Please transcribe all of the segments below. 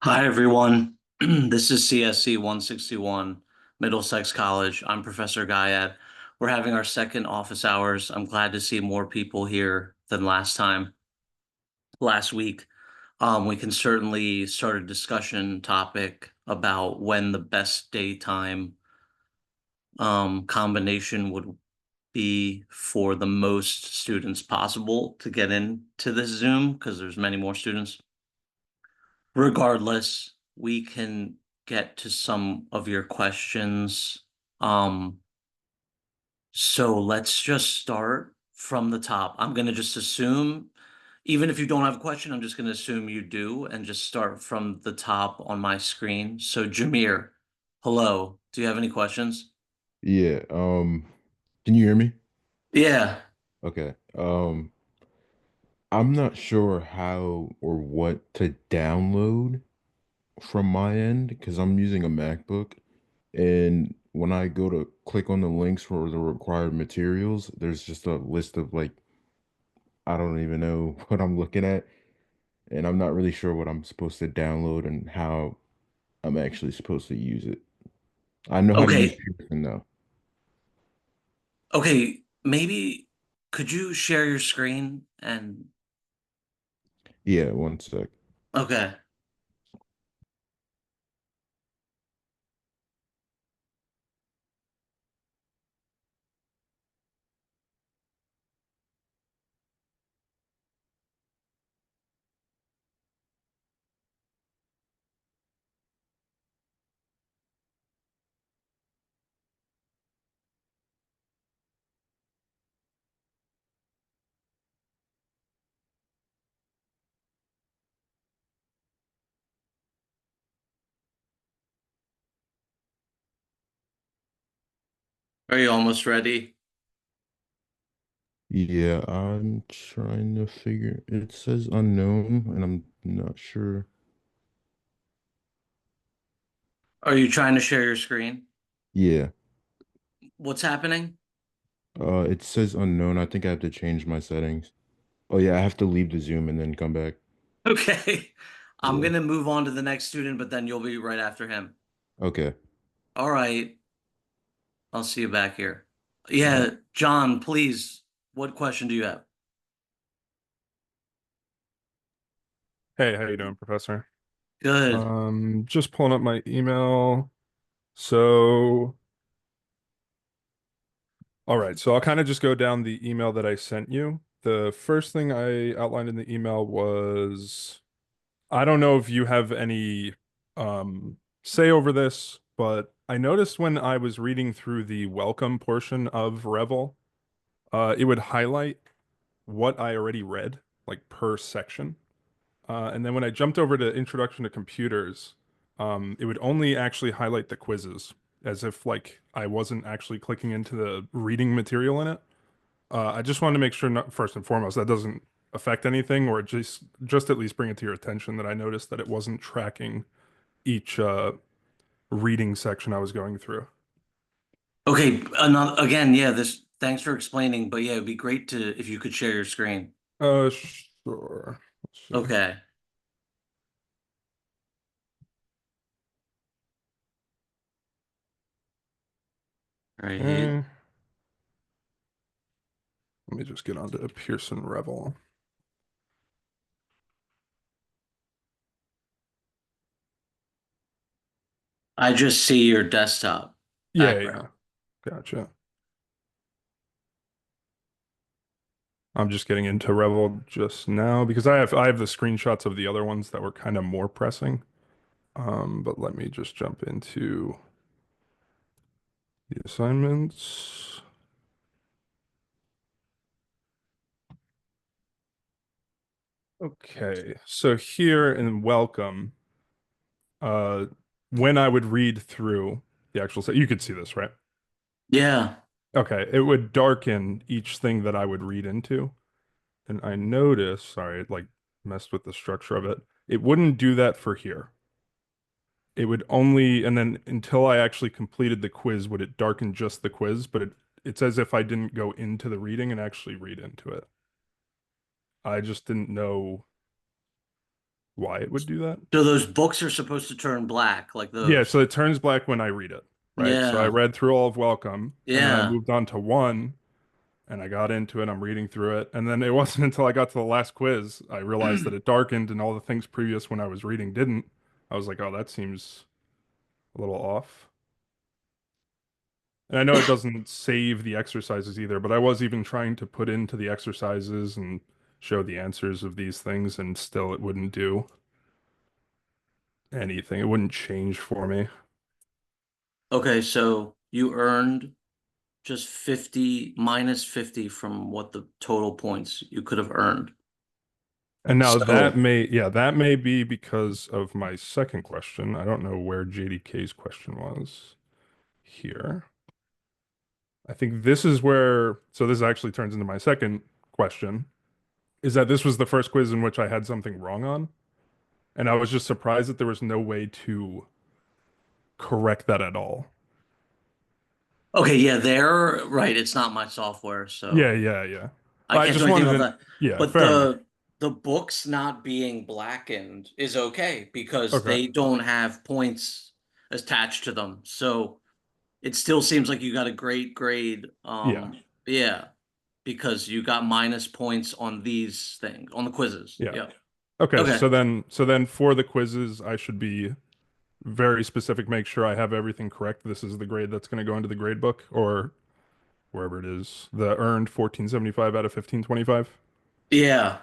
Hi, everyone. This is CSC161, Middlesex College. I'm Professor Guyad. We're having our second office hours. I'm glad to see more people here than last week. We can certainly start a discussion topic about when the best daytime combination would be for the most students possible to get into this Zoom because there's many more students. Regardless, we can get to some of your questions. Um, so let's just start from the top. I'm gonna just assume, even if you don't have a question, I'm just gonna assume you do and just start from the top on my screen. So Jameer, hello. Do you have any questions? Yeah, can you hear me? Yeah. Okay. I'm not sure how or what to download from my end because I'm using a MacBook, and when I go to click on the links for the required materials, there's just a list of like I don't even know what I'm looking at, and I'm not really sure what I'm supposed to download and how I'm actually supposed to use it. I know how to use Okay. Pearson though. Okay. Maybe could you share your screen and Yeah, one sec. okay. Are you almost ready? Yeah, I'm trying to figure. It says unknown, and I'm not sure. Are you trying to share your screen? Yeah, What's happening? it says unknown. I think I have to change my settings. Oh yeah, I have to leave the Zoom and then come back. Okay. I'm Yeah. gonna move on to the next student, but then you'll be right after him. Okay. All right. I'll see you back here. All right. Yeah, John, please. What question do you have? Hey, how you doing, Professor? Good. Just pulling up my email. So, all right, so I'll kind of just go down the email that I sent you. The first thing I outlined in the email was I don't know if you have any say over this, but I noticed when I was reading through the welcome portion of Revel, it would highlight what I already read, like per section. And then when I jumped over to Introduction to Computers, it would only actually highlight the quizzes, as if like I wasn't actually clicking into the reading material in it. I just wanted to make sure, not, first and foremost, that doesn't affect anything, or just at least bring it to your attention that I noticed that it wasn't tracking each reading section I was going through. Okay, another, again, yeah, this thanks for explaining, but yeah, it'd be great to if you could share your screen. Sure. Let's see. Okay. All right. Okay. Let me just get onto Pearson Revel. I just see your desktop Yeah, background. yeah. Gotcha. I'm just getting into Revel just now because I have the screenshots of the other ones that were kind of more pressing. But let me just jump into the assignments. Okay, so here in welcome, uh, when I would read through the actual set, you could see this, right? Yeah. Okay, it would darken each thing that I would read into. And I noticed, sorry, it like messed with the structure of it. It wouldn't do that for here. It would only, and then until I actually completed the quiz, would it darken just the quiz, but it's as if I didn't go into the reading and actually read into it. I just didn't know. why it would do that. So those books are supposed to turn black, like Yeah, those. so it turns black when I read it, right? So I Yeah. read through all of Welcome, and then I Yeah. moved on to one, and I got into it. I'm reading through it, and then it wasn't until I got to the last quiz I realized that it darkened, and all the things previous when I was reading didn't. I was like, oh, that seems a little off. And I know it doesn't save the exercises either, but I was even trying to put into the exercises and show the answers of these things, and still it wouldn't do anything. It wouldn't change for me. Okay, so you earned just 50 minus 50 from what the total points you could have earned. And now that So, may, yeah, that may be because of my second question. I don't know where JDK's question was here. I think this is where, so this actually turns into my second question, is that this was the first quiz in which I had something wrong on. And I was just surprised that there was no way to correct that at all. okay, yeah, they're right. It's not my software, Yeah, so yeah, yeah. I I can't do just anything wanted about to, that. yeah, But fair enough. the books not being blackened is okay because Okay. they don't have points attached to them. So it still seems like you got a great grade. Yeah, Yeah, because you got minus points on these things, on the quizzes. yeah. Yeah. Okay, Okay. so then for the quizzes, I should be very specific, make sure I have everything correct. This is the grade that's going to go into the grade book or wherever it is. The earned 1475 out of 1525. Yeah,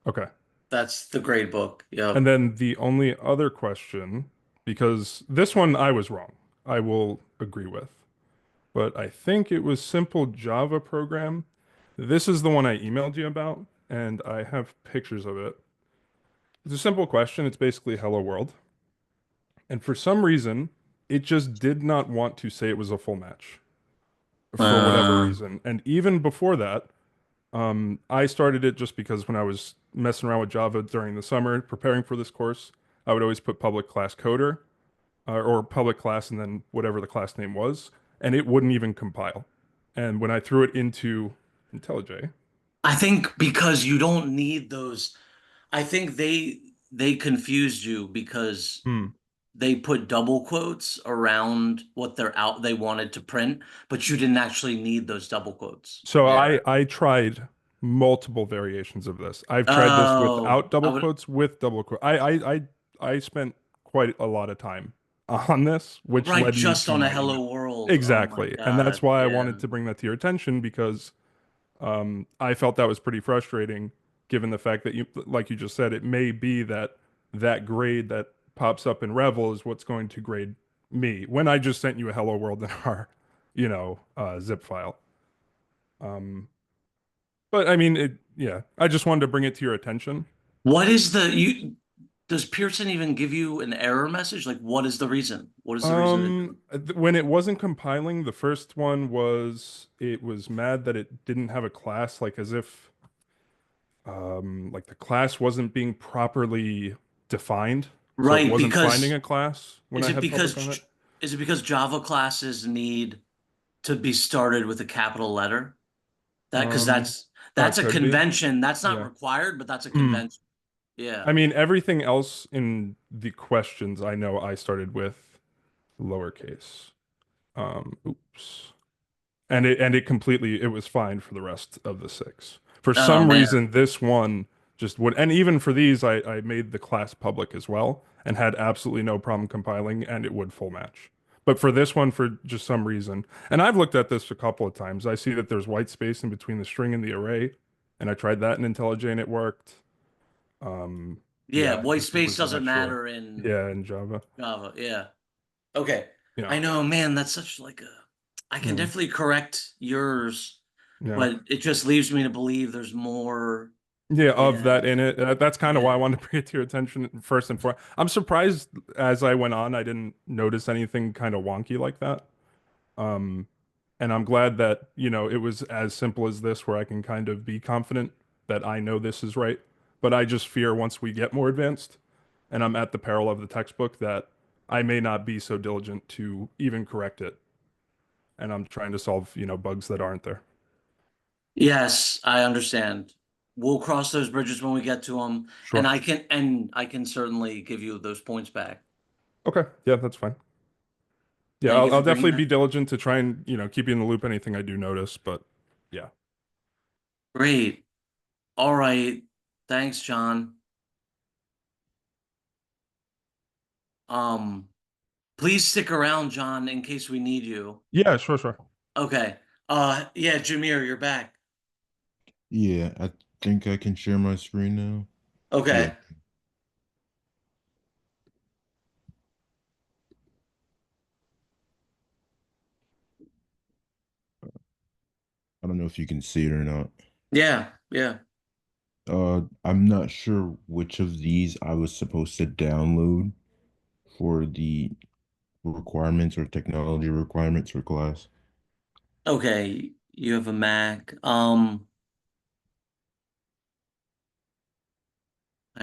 Okay. that's the grade book. And Yep. then the only other question, because this one I was wrong, I will agree with, but I think it was simple Java program. This is the one I emailed you about, and I have pictures of it. It's a simple question. It's basically hello world. And for some reason, it just did not want to say it was a full match for whatever Uh, reason. And even before that, I started it just because when I was messing around with Java during the summer, preparing for this course, I would always put public class coder or public class and then whatever the class name was, and it wouldn't even compile. And when I threw it into IntelliJ, I think because you don't need those. I think they confused you because hmm. they put double quotes around what they wanted to print, but you didn't actually need those double quotes So I there. I tried multiple variations of this. I've tried this Oh, without I double would quotes, with double quote. I spent quite a lot of time on this, which right led me just to on a my email. Hello World. Oh my Exactly. And that's God. why I Yeah. wanted to bring that to your attention because I felt that was pretty frustrating given the fact that you, like you just said, it may be that that grade that pops up in Revel is what's going to grade me when I just sent you a hello world in our, zip file. Um, but I mean, yeah, I just wanted to bring it to your attention. What is the you does Pearson even give you an error message? Like what is the reason? What is the reason? When it wasn't compiling, the first one was it was mad that it didn't have a class, like as if like the class wasn't being properly defined. So it Right, wasn't finding because a class when is I it had public because on it. is it because Java classes need to be started with a capital letter? That because Um, that's a could be. convention. That's not Yeah. required, but that's a Hmm. convention. Yeah. I mean, everything else in the questions I know I started with lowercase. Oops. And it completely it was fine for the rest of the six. For Oh some man. reason, this one just would, and even for these, I made the class public as well and had absolutely no problem compiling, and it would full match. But for this one, for just some reason, and I've looked at this a couple of times, I see that there's white space in between the string and the array, and I tried that in IntelliJ and it worked. Yeah, Yeah, I white just space was not doesn't sure. matter in Yeah, in Java. Java. Yeah. Okay. Yeah. I know, man, that's such like a I can Mm, definitely correct yours, yeah. but it just leaves me to believe there's more. Yeah, of Yeah. that in it. That's kind of why I Yeah. wanted to bring it to your attention first and foremost. I'm surprised as I went on, I didn't notice anything kind of wonky like that. Um, and I'm glad that, it was as simple as this where I can kind of be confident that I know this is right. But I just fear once we get more advanced and I'm at the peril of the textbook that I may not be so diligent to even correct it. And I'm trying to solve, bugs that aren't there. Yes, I understand. we'll cross those bridges when we get to them, and Sure. I can certainly give you those points back. Okay. Yeah, that's fine. Yeah, Thank you I'll for doing definitely be that. diligent to try and, keep you in the loop anything I do notice, but yeah. Great. All right. Thanks, John. Um, please stick around, John, in case we need you. Yeah, sure, sure. Okay. Yeah, Jameer, you're back. Yeah, I think I can share my screen now. Yeah. Okay. I don't know if you can see it or not. Yeah, yeah. I'm not sure which of these I was supposed to download for the requirements or technology requirements for class. Okay, you have a Mac. I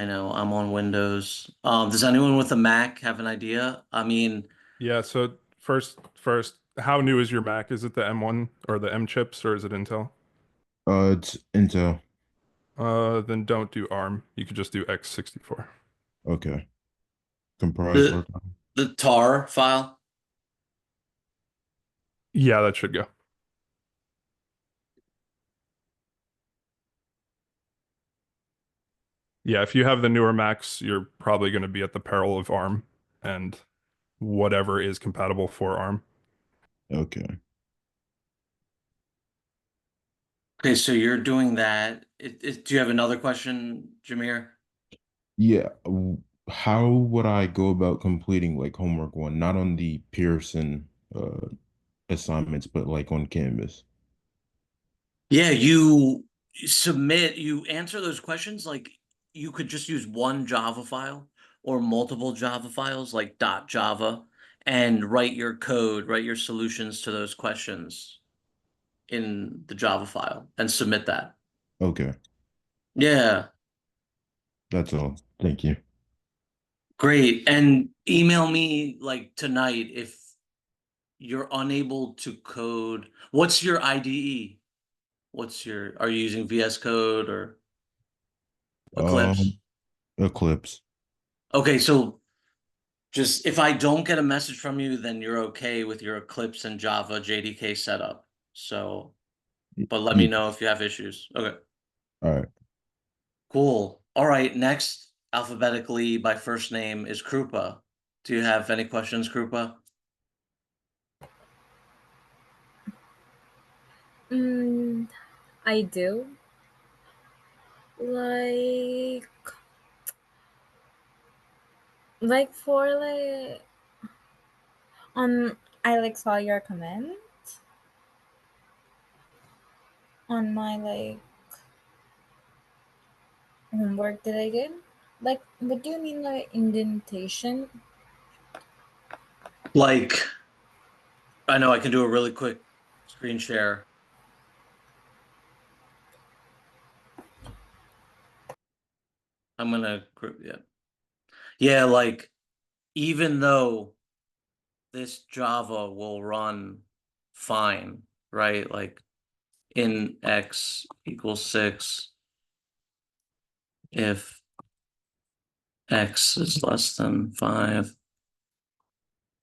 know I'm on Windows. Does anyone with a Mac have an idea? I mean, Yeah, so first, how new is your Mac? Is it the M1 or the M chips or is it Intel? It's Intel. Then don't do ARM. You could just do x64. Okay. Comprise the archive. the tar file. Yeah, that should go. Yeah, if you have the newer Macs, you're probably going to be at the peril of ARM and whatever is compatible for ARM. Okay. Okay, so you're doing that. Do you have another question, Jameer? Yeah. How would I go about completing like homework one? Not on the Pearson assignments, but like on Canvas. Yeah, you answer those questions like you could just use one Java file or multiple Java files like .java and write your code, write your solutions to those questions in the Java file and submit that. Okay. Yeah, That's all. Thank you. great. And email me like tonight if you're unable to code. What's your IDE? Are you using VS Code or Eclipse? Um, Eclipse. Okay, so just if I don't get a message from you, then you're okay with your Eclipse and Java JDK setup. So, but let me Yeah. know if you have issues. Okay, All right. cool. All right, next alphabetically by first name is Krupa. Do you have any questions, Krupa? Mm, I do. Like, for I saw your comment on my homework that I did. Like, what do you mean indentation? Like, I know I can do a really quick screen share. I'm gonna, yeah. Yeah, like, even though this Java will run fine, right? Like in X equals 6 if X is less than 5.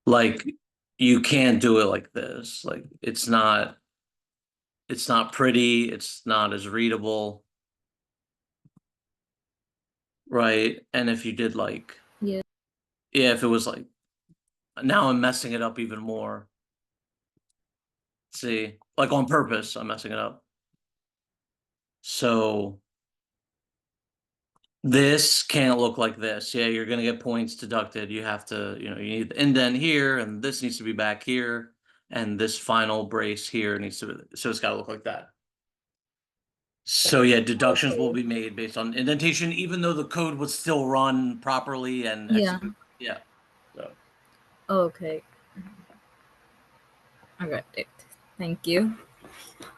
Like you can't do it like this. Like it's not pretty, it's not as readable, right? And if you did like, Yeah. yeah, if it was like, now I'm messing it up even more. See, like on purpose, I'm messing it up. So this can't look like this. Yeah, you're gonna get points deducted. You have to, you need the indent here, and this needs to be back here, and this final brace here needs to, so it's gotta look like that. So yeah, deductions will Okay. be made based on indentation, even though the code would still run properly and Yeah. execute. Yeah. So Okay. I got it. Thank you.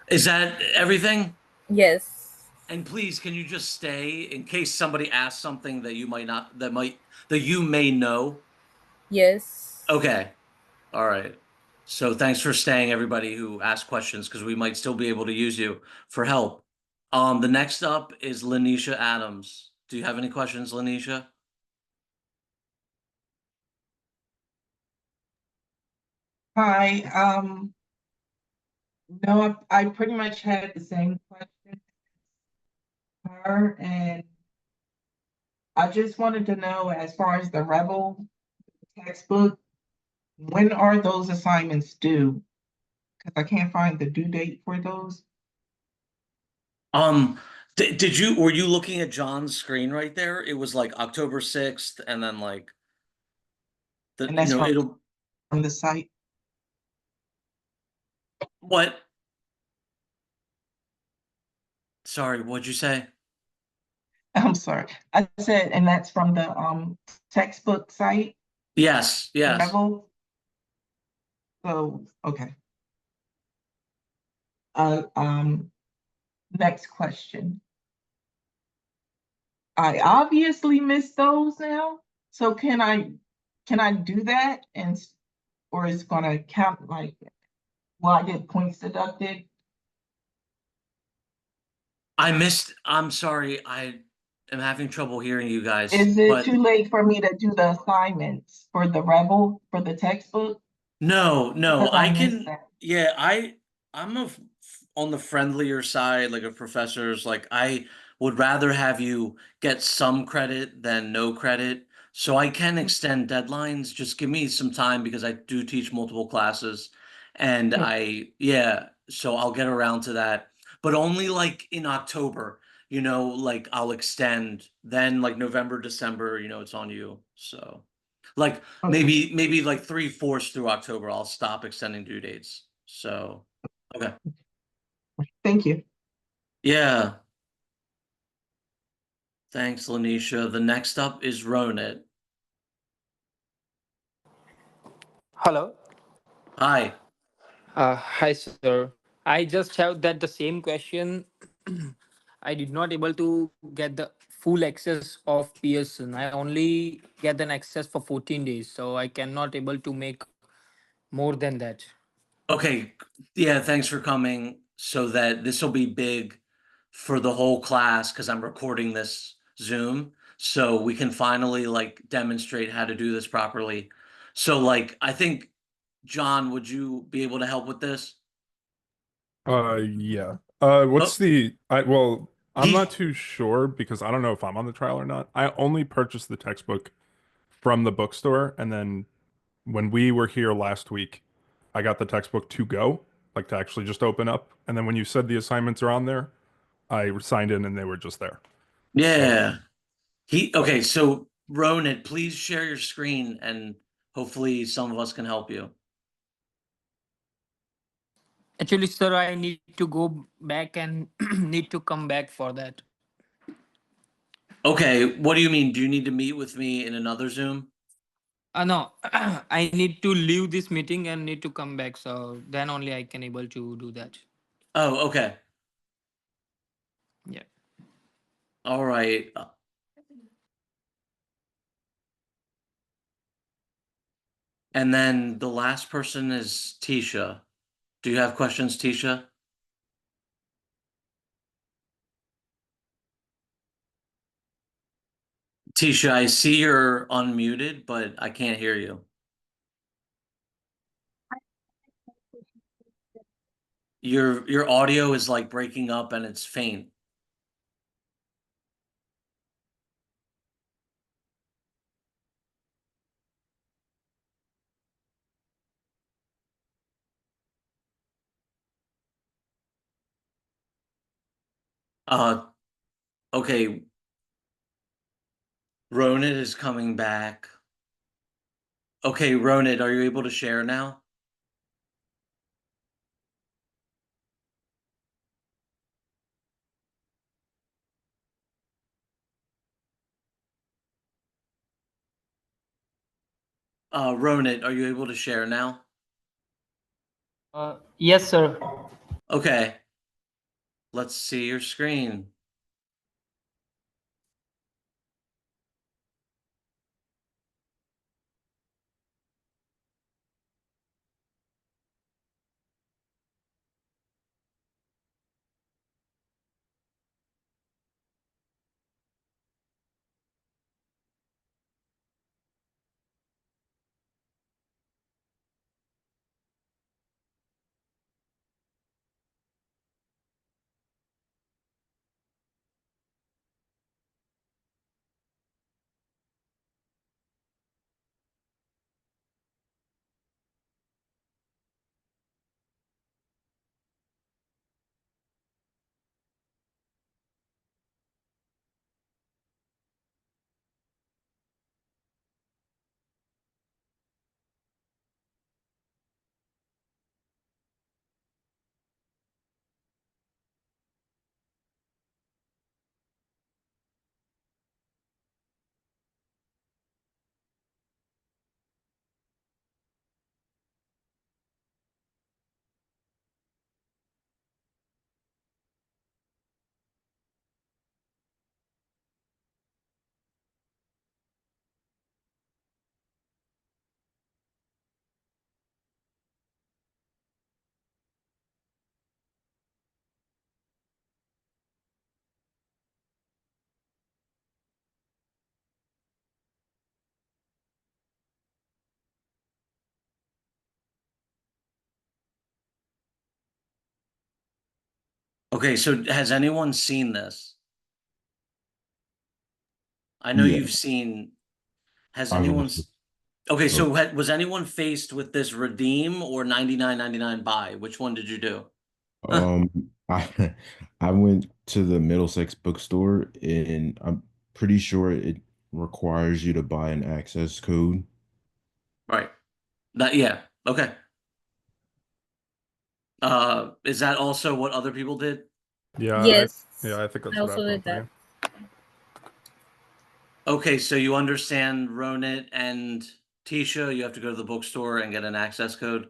is that everything? Yes. And please, can you just stay in case somebody asks something that you might not, that you may know? Yes. Okay. All right. So thanks for staying, everybody who asked questions, because we might still be able to use you for help. The next up is Lanisha Adams. Do you have any questions, Lanisha? Hi. No, I pretty much had the same question as her, and I just wanted to know, as far as the Rebel textbook, when are those assignments due? Because I can't find the due date for those. Um, were you looking at John's screen right there? It was like October 6th, and then like And that's it'll from the site. what? Sorry, what'd you say? I'm sorry. I said, and that's from the textbook site, Yes, the yes. Rebel. So, okay. Uh, um, Next question. I obviously missed those now. So can I do that or is it gonna count like will I get points deducted? I'm sorry, I am having trouble hearing you guys, Is it but too late for me to do the assignments for the Rebel for the textbook? no, Because I I missed can, that. yeah, I'm on the friendlier side, like of professors, like I would rather have you get some credit than no credit. So I can extend deadlines. Just give me some time because I do teach multiple classes and Yeah. yeah, so I'll get around to that, but only like in October, like I'll extend, then like November, December, it's on you. So like Okay. maybe like 3/4 through October, I'll stop extending due dates. So, okay. Thank you. Yeah. Thanks, Lanisha. The next up is Ronit. Hello. Hi. Hi, sir. I just have that the same question. I did not able to get the full access of Pearson. I only get an access for 14 days, so I cannot able to make more than that. Okay. Yeah, thanks for coming. So that this will be big for the whole class because I'm recording this Zoom. So we can finally like demonstrate how to do this properly. So like I think John, would you be able to help with this? Yeah. Oh, What's well, I'm he not too sure because I don't know if I'm on the trial or not. I only purchased the textbook from the bookstore, and then when we were here last week, I got the textbook to go, like to actually just open up. And then when you said the assignments are on there, I signed in and they were just there. So, yeah. Okay, so Ronan, please share your screen and hopefully some of us can help you. Actually, sir, I need to go back and need to come back for that. Okay, what do you mean? Do you need to meet with me in another Zoom? No, I need to leave this meeting and need to come back. So then only I can able to do that. Oh, okay. Yeah. All right. And then the last person is Tisha. Do you have questions, Tisha? Tisha, I see you're unmuted, but I can't hear you. Your audio is like breaking up and it's faint. Uh, okay, Ronit is coming back. Okay, Ronit, are you able to share now? Ronit, are you able to share now? Yes, sir. Okay, let's see your screen. Okay, so has anyone seen this? I know Yeah, you've seen, has I anyone, was. okay, Oh, so was anyone faced with this redeem or 99.99 buy? Which one did you do? um, I I went to the Middlesex bookstore, and I'm pretty sure it requires you to buy an access code. Right. That, yeah. Okay. Is that also what other people did? Yeah, Yes, I think I that's what also happened did with that. me. Okay, so you understand Ronit and Tisha, you have to go to the bookstore and get an access code.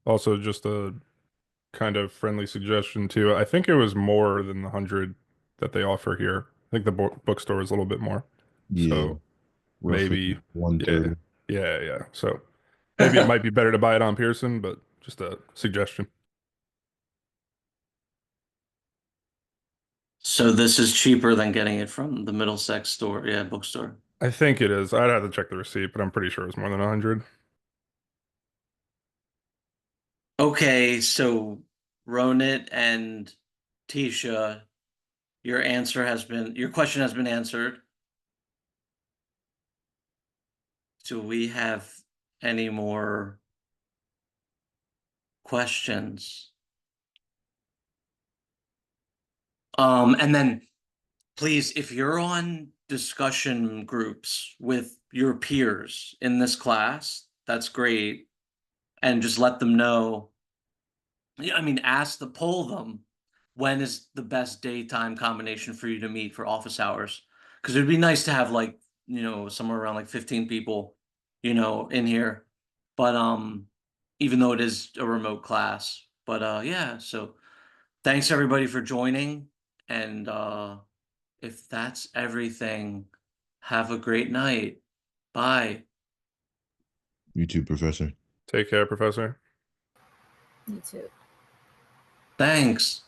Also, just a kind of friendly suggestion too. I think it was more than the 100 that they offer here. I think the bookstore is a little bit more. Yeah, So roughly maybe, yeah, 130. yeah. So maybe it might be better to buy it on Pearson, but just a suggestion. So this is cheaper than getting it from the Middlesex store, yeah, bookstore. I think it is. I'd have to check the receipt, but I'm pretty sure it was more than 100. Okay, so Ronit and Tisha, your question has been answered. Do we have any more questions? And then please, if you're on discussion groups with your peers in this class, that's great. And just let them know. Yeah, I mean, poll them, when is the best daytime combination for you to meet for office hours? Because it'd be nice to have like, somewhere around like 15 people, in here. But even though it is a remote class. But yeah, so thanks everybody for joining. And if that's everything, have a great night. Bye. You too, Professor. Take care, Professor. You too. Thanks.